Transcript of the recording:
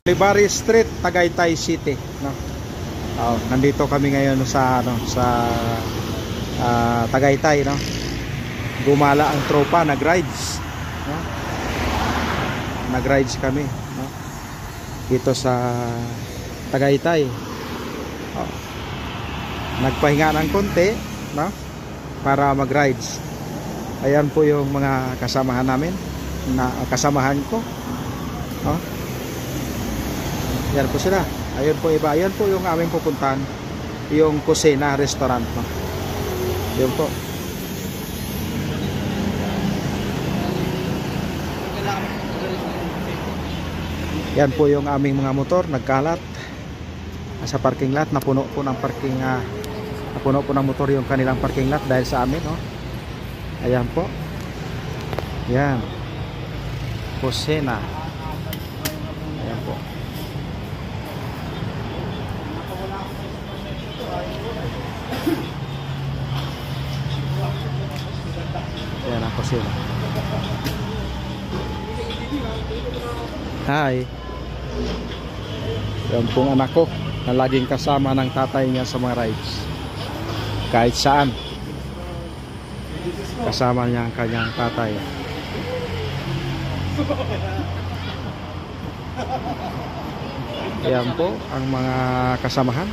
Libari Street, Tagaytay City, no? Nandito kami ngayon sa Tagaytay, no? Gumala ang tropa, nag-rides, no? Nag-rides kami, no? Dito sa Tagaytay. Nagpahinga ng konti, no? Para mag-rides. Ayan po yung mga kasamahan namin, kasamahan ko, no? Yan po sila. Ayun po iba. Ayun po yung aming pupuntahan, yung Kusina Restaurant, no? Yun po. Yan po yung aming mga motor nagkalat sa parking lot. Napuno po ng parking, napuno po ng motor yung kanilang parking lot dahil sa amin, no? Ayan po. Yan. Kusina. Ayan po. Ayan ang kusina. Hi. Yan pong anak ko na laging kasama ng tatay niya sa mga rides. Kahit saan, kasama niya ang kanyang tatay. Ayan po ang mga kasamahan.